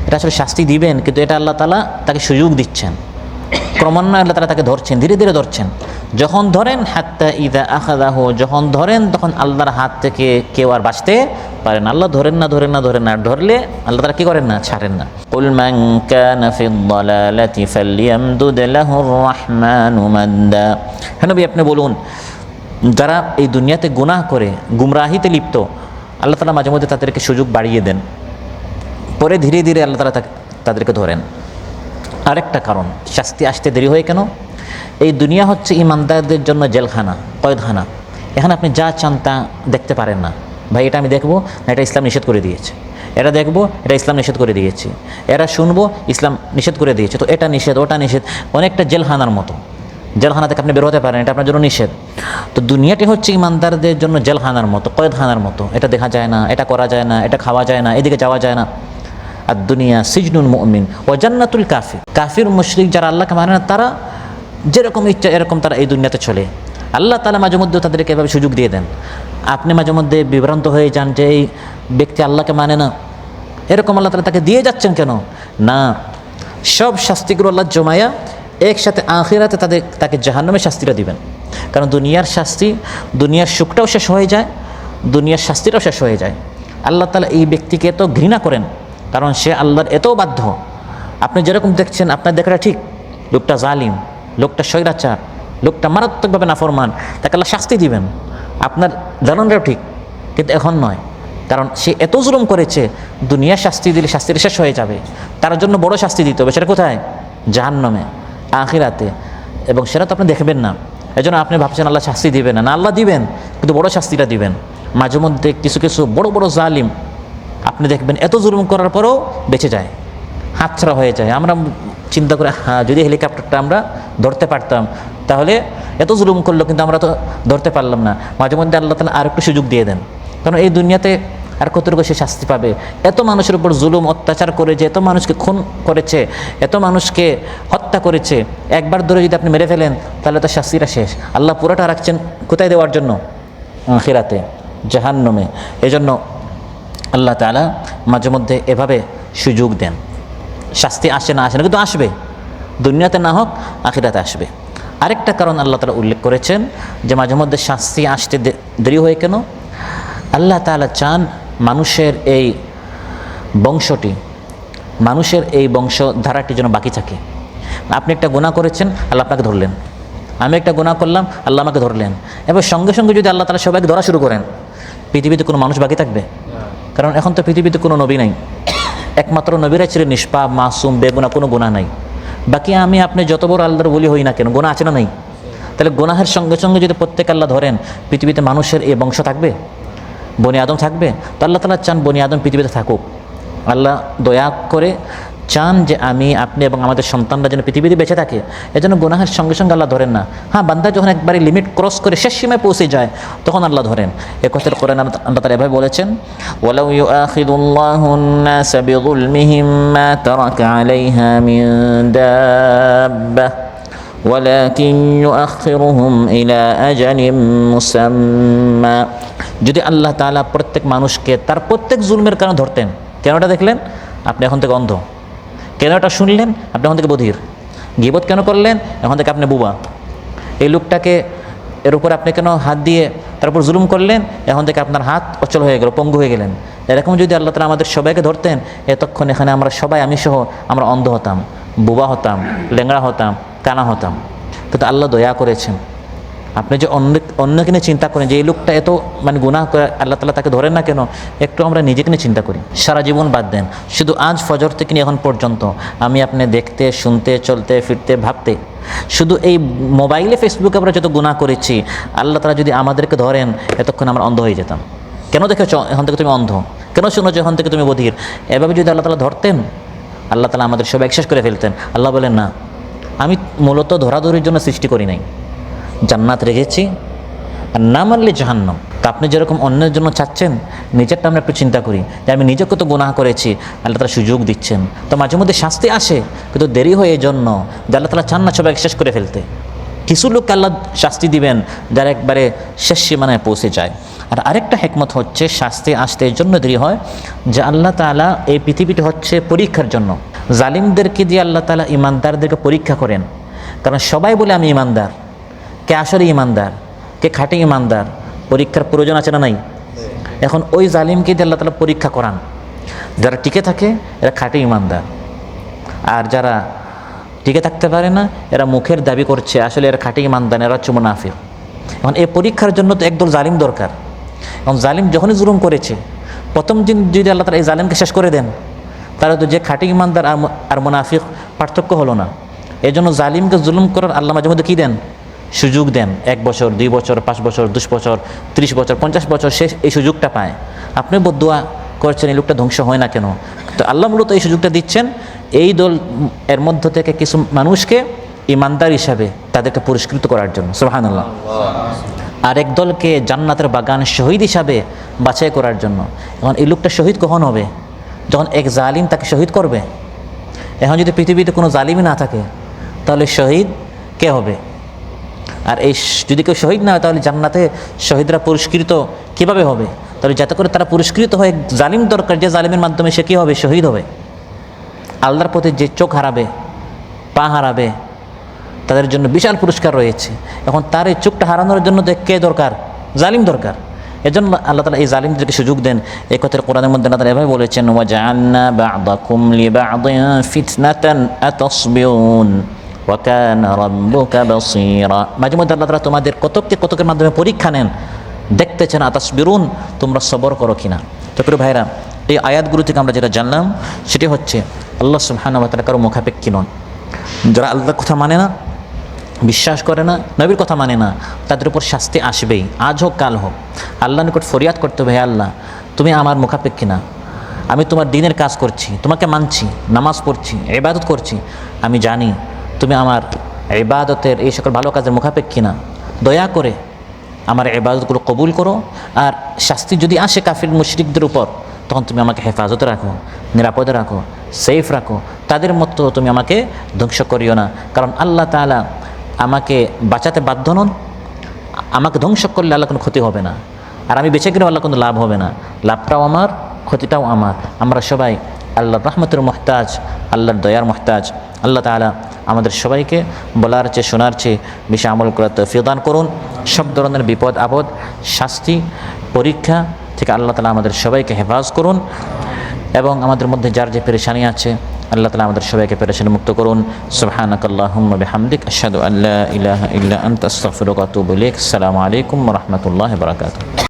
এটা আসলে শাস্তি দিবেন, কিন্তু এটা আল্লাহ তাআলা তাকে সুযোগ দিচ্ছেন, ক্রমান্বয়ে আল্লাহ তাআলা তাকে ধরছেন, ধীরে ধীরে ধরছেন। যখন ধরেন হাত্তা ইযা আখাযাহু, যখন ধরেন তখন আল্লাহর হাত থেকে কেউ আর বাঁচতে পারে না। আল্লাহ ধরেন না, ধরেন না, ধরেন না, ধরলে আল্লাহ তাআলা কি করেন না, ছাড়েন না। কুল মান কানা ফিদ দালালাতি ফালইয়ামদুদ লাহুর রাহমানু মাদ্দা। হে নবী, আপনি বলুন, যারা এই দুনিয়াতে গুনাহ করে গুমরাহিতে লিপ্ত, আল্লাহ তাআলা মাঝে মধ্যে তাদেরকে সুযোগ বাড়িয়ে দেন, পরে ধীরে ধীরে আল্লাহ তাআলা তাদেরকে ধরেন। আরেকটা কারণ, শাস্তি আসতে দেরি হয় কেন? এই দুনিয়া হচ্ছে ইমানদারদের জন্য জেলখানা, কয়েদখানা। এখানে আপনি যা চান তা দেখতে পারেন না। ভাই এটা আমি দেখবো না, এটা ইসলাম নিষেধ করে দিয়েছে। এটা দেখবো, এটা ইসলাম নিষেধ করে দিয়েছে। এরা শুনবো, ইসলাম নিষেধ করে দিয়েছে। তো এটা নিষেধ, ওটা নিষেধ, অনেকটা জেলখানার মতো। জেলখানা থেকে আপনি বের হতে পারেন, এটা আপনার জন্য নিষেধ। তো দুনিয়াটি হচ্ছে ইমানদারদের জন্য জেলখানার মতো, কয়েদখানার মতো। এটা দেখা যায় না, এটা করা যায় না, এটা খাওয়া যায় না, এদিকে যাওয়া যায় না। আর দুনিয়া সিজনুল মুমিন ও জান্নাতুল কাফির। কাফির মুশরিক যারা আল্লাহকে মানে না, তারা যেরকম ইচ্ছা এরকম তারা এই দুনিয়াতে চলে। আল্লাহ তাআলা মাঝে মধ্যে তাদেরকে এভাবে সুযোগ দিয়ে দেন। আপনি মাঝে মধ্যে বিভ্রান্ত হয়ে যান যে এই ব্যক্তি আল্লাহকে মানে না, এরকম আল্লাহ তাআলা তাকে দিয়ে যাচ্ছেন কেন? না, সব শাস্তিগুলো আল্লাহ জমায়া একসাথে আখিরাতে তাকে জাহান্নামে শাস্তিটা দিবেন। কারণ দুনিয়ার শাস্তি, দুনিয়ার সুখটাও শেষ হয়ে যায়, দুনিয়ার শাস্তিটাও শেষ হয়ে যায়। আল্লাহ তাআলা এই ব্যক্তিকে এত ঘৃণা করেন, কারণ সে আল্লাহর এত বাধ্য। আপনি যেরকম দেখছেন, আপনার দেখাটা ঠিক, লোকটা জালিম, লোকটা স্বৈরাচার, লোকটা মারাত্মকভাবে নাফরমান, তাকে আল্লাহ শাস্তি দিবেন। আপনার জানানটাও ঠিক, কিন্তু এখন নয়, কারণ সে এত জুলুম করেছে। দুনিয়ার শাস্তি দিলে শাস্তিটা শেষ হয়ে যাবে, তার জন্য বড় শাস্তি দিতে হবে। সেটা কোথায়? জাহান্নামে, আখিরাতে। এবং সেটা তো আপনি দেখবেন না। এজন্য আপনি ভাবছেন আল্লাহ শাস্তি দিবেন না, না আল্লাহ দিবেন, কিন্তু বড় শাস্তিটা দিবেন। মাঝে মধ্যে কিছু কিছু বড় বড় জালিম আপনি দেখবেন এত জুলুম করার পরেও বেঁচে যায়, হাতছাড়া হয়ে যায়। আমরা চিন্তা করে, হ্যাঁ, যদি হেলিকপ্টারটা আমরা ধরতে পারতাম, তাহলে এত জুলুম করলো, কিন্তু আমরা তো ধরতে পারলাম না। মাঝে মধ্যে আল্লাহ তাআলা আর একটু সুযোগ দিয়ে দেন, কারণ এই দুনিয়াতে আর কতটুকু সে শাস্তি পাবে? এত মানুষের উপর জুলুম অত্যাচার করে, যে এত মানুষকে খুন করেছে, এত মানুষকে হত্যা করেছে, একবার ধরে যদি আপনি মেরে ফেলেন, তাহলে তো শাস্তিটা শেষ। আল্লাহ পুরোটা রাখছেন কোথায় দেওয়ার জন্য? আখিরাতে, জাহান্নামে। এজন্য আল্লাহ তাআলা মাঝে মধ্যে এভাবে সুযোগ দেন। শাস্তি আসে না, আসে না, কিন্তু আসবে। দুনিয়াতে না হোক, আখিরাতে আসবে। আরেকটা কারণ আল্লাহ তাআলা উল্লেখ করেছেন যে মাঝে মধ্যে শাস্তি আসতে দেরি হয় কেন? আল্লাহ তাআলা চান মানুষের এই বংশটি, মানুষের এই বংশধারাটি যেন বাকি থাকে। আপনি একটা গুনাহ করেছেন, আল্লাহ আপনাকে ধরলেন। আমি একটা গুনাহ করলাম, আল্লাহ আমাকে ধরলেন। এবার সঙ্গে সঙ্গে যদি আল্লাহ তাআলা সবাইকে ধরা শুরু করেন, পৃথিবীতে কোনো মানুষ বাকি থাকবে? কারণ এখন তো পৃথিবীতে কোনো নবী নাই, একমাত্র নবীরাই ছিলেন নিষ্পাপ, মাসুম, বেগুনাহ, কোনো গুনাহ নাই। বাকি আমি আপনি যত বড় আল্লাহর ওলি হই না কেন, গুনাহ আছে না নাই? তাহলে গুনাহের সঙ্গে সঙ্গে যদি প্রত্যেক আল্লাহ ধরেন, পৃথিবীতে মানুষের এই বংশ থাকবে? বনি আদম থাকবে? তো আল্লাহ তাআলা চান বনি আদম পৃথিবীতে থাকুক। আল্লাহ দয়া করে চান যে আমি, আপনি এবং আমাদের সন্তানরা যেন পৃথিবীতে বেঁচে থাকে। এজন্য গুনাহের সঙ্গে সঙ্গে আল্লাহ ধরেন না। হ্যাঁ, বান্দা যখন একবারে লিমিট ক্রস করে শেষ সীমায় পৌঁছে যায়, তখন আল্লাহ ধরেন। এ কথার কোরআনে আল্লাহ তাআলা এভাবে বলেছেন, ওয়ালাউ ইউআখিযুল্লাহু আন-নাসা বিযুলমিহিম মা তারাকা আলাইহা মিন দাব্বাহ ওয়ালাকিন ইউআখিরুহুম ইলা আজালিম মুসাম্মা। যদি আল্লাহ তাআলা প্রত্যেক মানুষকে তার প্রত্যেক জুলমের কারণে ধরতেন, কেনটা দেখলেন? আপনি এখন থেকে অন্ধ। কেন এটা শুনলেন? আপনি এখন থেকে বধির। গীবত কেন করলেন? এখন থেকে আপনি বুবা। এই লোকটাকে, এর উপর আপনি কেন হাত দিয়ে তার উপর জুলুম করলেন? এখন থেকে আপনার হাত অচল হয়ে গেল, পঙ্গু হয়ে গেলেন। এরকম যদি আল্লাহ তাআলা আমাদের সবাইকে ধরতেন, এতক্ষণ এখানে আমরা সবাই, আমি সহ, আমরা অন্ধ হতাম, বুবা হতাম, লেংড়া হতাম, কানা হতাম। কিন্তু আল্লাহ দয়া করেছেন। আপনি যে অন্যকে নিয়ে চিন্তা করেন যে এই লোকটা এত গুনাহ করে, আল্লাহ তাআলা তাকে ধরেন না কেন? একটু আমরা নিজেকে নিয়ে চিন্তা করি। সারা জীবন বাদ দেন, শুধু আজ ফজর থেকে নিয়ে এখন পর্যন্ত আমি আপনি দেখতে, শুনতে, চলতে, ফিরতে, ভাবতে, শুধু এই মোবাইলে, ফেসবুকে আমরা যত গুনাহ করেছি, আল্লাহ তাআলা যদি আমাদেরকে ধরেন, এতক্ষণ আমরা অন্ধ হয়ে যেতাম। কেন দেখেছ এখন থেকে তুমি অন্ধ? কেন শুনেছ এখন থেকে তুমি বধির? এভাবে যদি আল্লাহ তাআলা ধরতেন, আল্লাহ তাআলা আমাদের সবাই শেষ করে ফেলতেন। আল্লাহ বলেন, না, আমি মূলত ধরাধরির জন্য সৃষ্টি করি নাই, জান্নাত রেখেছি, আর না মানলে জাহান্নাম। তো আপনি যেরকম অন্যের জন্য চাচ্ছেন, নিজেরটা আমরা একটু চিন্তা করি যে আমি নিজেকে তো গুনাহ করেছি, আল্লাহ তাআলা সুযোগ দিচ্ছেন। তো মাঝে মধ্যে শাস্তি আসে, কিন্তু দেরি হয় এই জন্য যে আল্লাহ তাআলা চান না সবাইকে শেষ করে ফেলতে। কিছু লোককে আল্লাহ শাস্তি দিবেন যারা একবারে শেষ সীমানায় পৌঁছে যায়। আর আরেকটা হিকমত হচ্ছে শাস্তি আসতে এর জন্য দেরি হয় যে আল্লাহ তাআলা এই পৃথিবীটা হচ্ছে পরীক্ষার জন্য। জালিমদেরকে দিয়ে আল্লাহ তাআলা ইমানদারদেরকে পরীক্ষা করেন, কারণ সবাই বলে আমি ইমানদার, কে আসলে ইমানদার, কে খাঁটি ইমানদার, পরীক্ষার প্রয়োজন আছে না নাই? এখন ওই জালিমকে দিয়ে আল্লাহ তাআলা পরীক্ষা করান, যারা টিকে থাকে এরা খাঁটি ইমানদার, আর যারা টিকে থাকতে পারে না এরা মুখের দাবি করছে আসলে এরা খাঁটি ইমানদার, এরা হচ্ছে মুনাফিক। এখন এই পরীক্ষার জন্য তো একদল জালিম দরকার। এবং জালিম যখনই জুলুম করেছে, প্রথম দিন যদি আল্লাহ তাআলা এই জালিমকে শেষ করে দেন, তাহলে তো যে খাঁটি ইমানদার আর মুনাফিক পার্থক্য হলো না। এই জন্য জালিমকে জুলুম করার আল্লাহ মাঝে মধ্যে কী দেন? সুযোগ দেন। 1 বছর, 2 বছর, 5 বছর, 10 বছর, 30 বছর, 50 বছর সে এই সুযোগটা পায়। আপনি বদদুয়া করছেন এই লোকটা ধ্বংস হয় না কেন? তো আল্লাহ মূলত এই সুযোগটা দিচ্ছেন এই দল এর মধ্য থেকে কিছু মানুষকে ইমানদার হিসাবে তাদেরকে পুরস্কৃত করার জন্য, সুবহানাল্লাহ। আরেক দলকে জান্নাতের বাগান শহীদ হিসাবে বাছাই করার জন্য। এখন এই লোকটা শহীদ কখন হবে? যখন এক জালিম তাকে শহীদ করবে। এখন যদি পৃথিবীতে কোনো জালিমই না থাকে তাহলে শহীদ কে হবে? আর এই যদি কেউ শহীদ না হয় তাহলে জান্নাতে শহীদরা পুরস্কৃত কীভাবে হবে? তাহলে যাতে করে তারা পুরস্কৃত হয়, জালিম দরকার, যে জালিমের মাধ্যমে সে কী হবে? শহীদ হবে। আল্লাহর প্রতি যে চোখ হারাবে, পা হারাবে, তাদের জন্য বিশাল পুরস্কার রয়েছে। এখন তার এই চোখটা হারানোর জন্য কে দরকার? জালিম দরকার। এজন্য আল্লাহ তাআলা এই জালিমদেরকে সুযোগ দেন। এই কথার কোরআনের মধ্যে আল্লাহ তাআলা এভাবে বলেছেন, ওয়াজআলনা বা'দাকুম লিবা'দিন ফিতনাতান আতাসবিরুন ওয়া কানা রাব্বুকা বাসীরা। মাঝে মধ্যে আল্লাহ তাআলা তোমাদের কতকের মাধ্যমে পরীক্ষা নেন, দেখতেছেন আতাসবিরুন, তোমরা সবর করো কিনা। তো প্রিয় ভাইরা, এই আয়াতগুলো থেকে আমরা যেটা জানলাম সেটি হচ্ছে আল্লাহ সুবহানাহু ওয়া তাআলা কারো মুখাপেক্ষী নন। যারা আল্লাহর কথা মানে না, বিশ্বাস করে না, নবীর কথা মানে না, তাদের উপর শাস্তি আসবেই, আজ হোক কাল হোক। আল্লাহর নিকট ফরিয়াদ করতে হবে, হে আল্লাহ তুমি আমার মুখাপেক্ষী না, আমি তোমার দ্বীনের কাজ করছি, তোমাকে মানছি, নামাজ পড়ছি, ইবাদত করছি, আমি জানি তুমি আমার ইবাদতের এই সকল ভালো কাজের মুখাপেক্ষী না। দয়া করে আমার ইবাদতগুলো কবুল করো, আর শাস্তি যদি আসে কাফির মুশরিকদের উপর তখন তুমি আমাকে হেফাজতে রাখো, নিরাপদে রাখো, সেফ রাখো, তাদের মতো তুমি আমাকে ধ্বংস করিও না। কারণ আল্লাহ তাআলা আমাকে বাঁচাতে বাধ্য নন, আমাকে ধ্বংস করলে আল্লাহ কোনো ক্ষতি হবে না, আর আমি বেঁচে গেলেও আল্লাহ কোনো লাভ হবে না, লাভটাও আমার, ক্ষতিটাও আমার। আমরা সবাই আল্লাহর রহমতের মুহতাজ, আল্লাহর দয়ার মুহতাজ। আল্লাহ তাআলা আমাদের সবাইকে বলার চেয়ে শোনার চেয়ে বেশি আমল করার তৌফিক দান করুন। সব ধরনের বিপদ আপদ, শাস্তি, পরীক্ষা থেকে আল্লাহ তাআলা আমাদের সবাইকে হেফাজ করুন, এবং আমাদের মধ্যে যার যে পেরেশানি আছে আল্লাহ তাআলা আমাদের সবাইকে পেরেশানি মুক্ত করুন। সুবহানাকাল্লাহুম্মা বিহামদিক আশহাদু আল্লা ইলাহা ইল্লা আনতা আস্তাগফিরুকা ওয়া আতুবু ইলাইক। আসসালামু আলাইকুম ওয়া রাহমাতুল্লাহি ওয়া বারাকাতুহু।